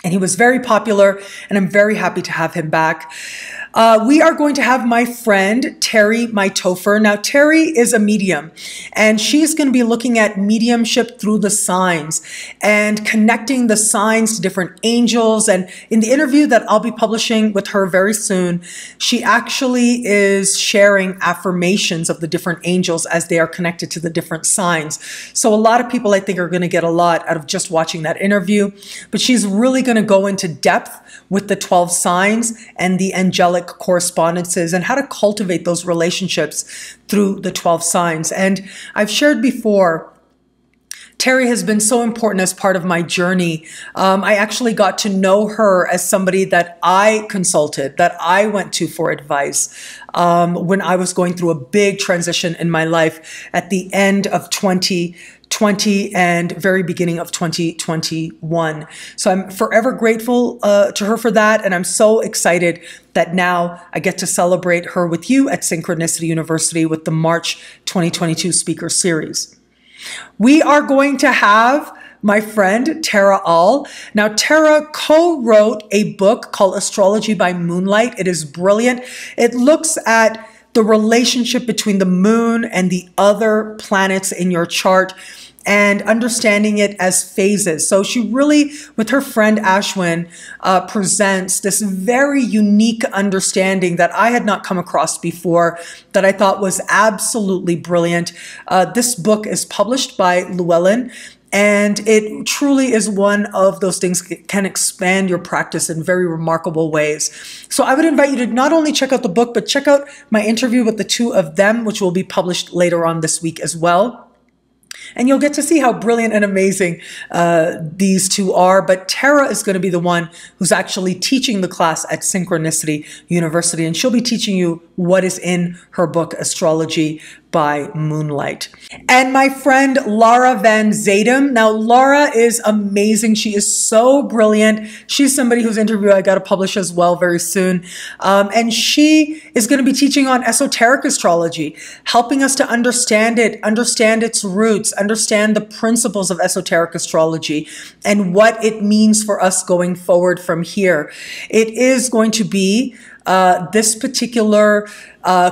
and he was very popular, and I'm very happy to have him back. We are going to have my friend, Terry Mytofer. Now, Terry is a medium, and she's going to be looking at mediumship through the signs and connecting the signs to different angels. And in the interview that I'll be publishing with her very soon, she actually is sharing affirmations of the different angels as they are connected to the different signs. So a lot of people, I think, are going to get a lot out of just watching that interview, but she's really going to go into depth with the 12 signs and the angelic correspondences and how to cultivate those relationships through the 12 signs. And I've shared before, Terry has been so important as part of my journey. I actually got to know her as somebody that I consulted, that I went to for advice when I was going through a big transition in my life at the end of 2020 and very beginning of 2021. So I'm forever grateful to her for that. And I'm so excited that now I get to celebrate her with you at Synchronicity University with the March 2022 speaker series. We are going to have my friend Tara All. Now, Tara co-wrote a book called Astrology by Moonlight. It is brilliant. It looks at the relationship between the moon and the other planets in your chart and understanding it as phases. So she really, with her friend Ashwin, presents this very unique understanding that I had not come across before that I thought was absolutely brilliant. This book is published by Llewellyn, and it truly is one of those things that can expand your practice in very remarkable ways. So I would invite you to not only check out the book, but check out my interview with the two of them, which will be published later on this week as well. And you'll get to see how brilliant and amazing these two are. But Tara is going to be the one who's actually teaching the class at Synchronicity University. And she'll be teaching you what is in her book, Astrology by Moonlight. And my friend Laura Van Zadem. Now, Laura is amazing. She is so brilliant. She's somebody whose interview I got to publish as well very soon. And she is going to be teaching on esoteric astrology, helping us to understand it, understand its roots, understand the principles of esoteric astrology and what it means for us going forward from here. It is going to be this particular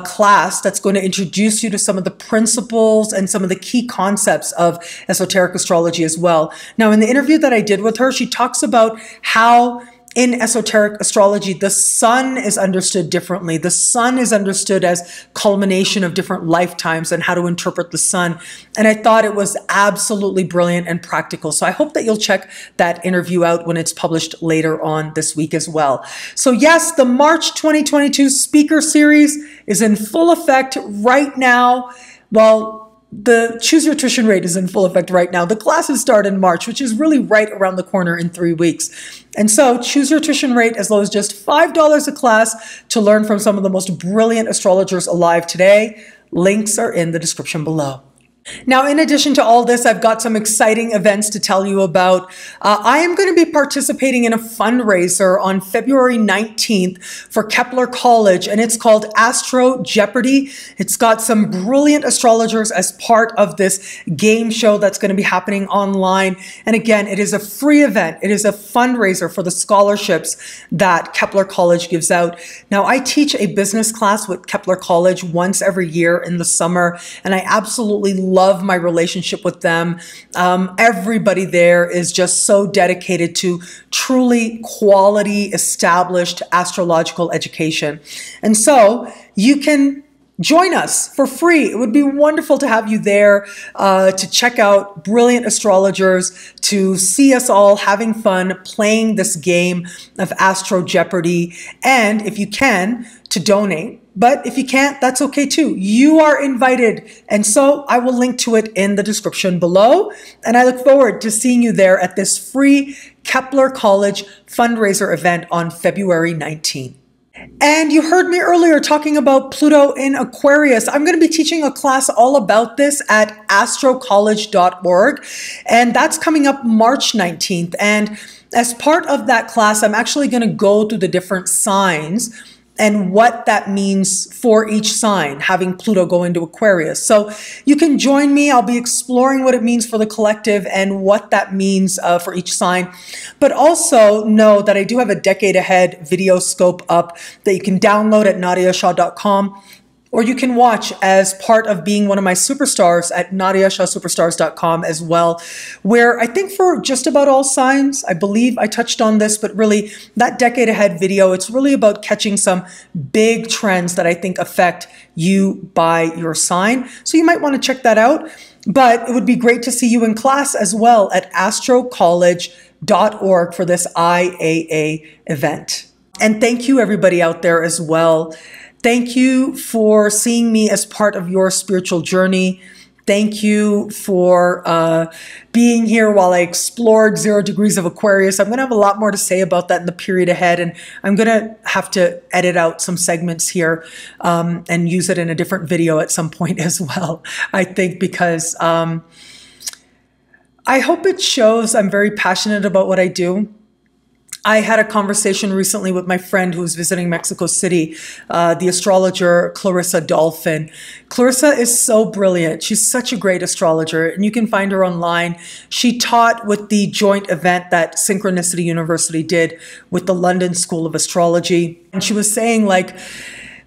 class that's going to introduce you to some of the principles and some of the key concepts of esoteric astrology as well. Now, in the interview that I did with her, she talks about how in esoteric astrology, the sun is understood differently. The sun is understood as culmination of different lifetimes and how to interpret the sun. And I thought it was absolutely brilliant and practical. So I hope that you'll check that interview out when it's published later on this week as well. So yes, the March 2022 speaker series is in full effect right now. Well, the Choose Your Tuition rate is in full effect right now. The classes start in March, which is really right around the corner in 3 weeks. And so choose your tuition rate as low as just $5 a class to learn from some of the most brilliant astrologers alive today. Links are in the description below. Now, in addition to all this, I've got some exciting events to tell you about. I am going to be participating in a fundraiser on February 19th for Kepler College, and it's called Astro Jeopardy. It's got some brilliant astrologers as part of this game show that's going to be happening online. And again, it is a free event. It is a fundraiser for the scholarships that Kepler College gives out. Now, I teach a business class with Kepler College once every year in the summer, and I absolutely love my relationship with them. Everybody there is just so dedicated to truly quality, established astrological education. And so you can join us for free. It would be wonderful to have you there to check out brilliant astrologers, to see us all having fun playing this game of Astro Jeopardy, and if you can, to donate But if you can't, that's okay too. You are invited. And so I will link to it in the description below. And I look forward to seeing you there at this free Kepler College fundraiser event on February 19th. And you heard me earlier talking about Pluto in Aquarius. I'm going to be teaching a class all about this at astrocollege.org. And that's coming up March 19th. And as part of that class, I'm actually going to go through the different signs and what that means for each sign, having Pluto go into Aquarius. So you can join me. I'll be exploring what it means for the collective and what that means for each sign. But also know that I do have a decade ahead video scope up that you can download at nadiyashah.com. Or you can watch as part of being one of my superstars at nadiyashahsuperstars.com as well, where I think for just about all signs, I believe I touched on this, but really that decade ahead video, it's really about catching some big trends that I think affect you by your sign. So you might want to check that out, but it would be great to see you in class as well at astrocollege.org for this IAA event. And thank you everybody out there as well. Thank you for seeing me as part of your spiritual journey. Thank you for being here while I explored 0 degrees of Aquarius. I'm going to have a lot more to say about that in the period ahead, and I'm going to have to edit out some segments here and use it in a different video at some point as well, I think, because I hope it shows I'm very passionate about what I do. I had a conversation recently with my friend who was visiting Mexico City, the astrologer Clarissa Dolphin. Clarissa is so brilliant. She's such a great astrologer, and you can find her online. She taught with the joint event that Synchronicity University did with the London School of Astrology. And she was saying, like,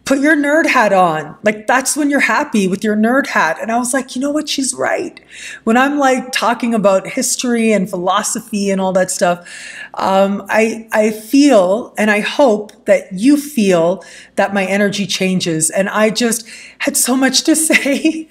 put your nerd hat on. Like, that's when you're happy, with your nerd hat. And I was like, you know what? She's right. When I'm like talking about history and philosophy and all that stuff, I feel, and I hope that you feel, that my energy changes. And I just had so much to say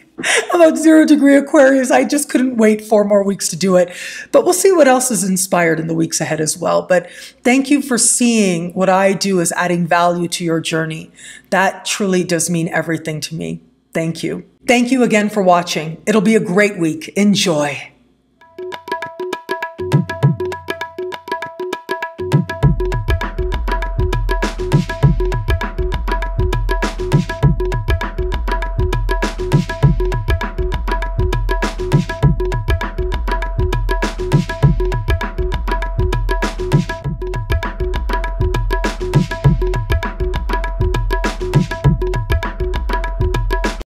about 0 degree Aquarius. I just couldn't wait 4 more weeks to do it. But we'll see what else is inspired in the weeks ahead as well. But thank you for seeing what I do as adding value to your journey. That truly does mean everything to me. Thank you. Thank you again for watching. It'll be a great week. Enjoy.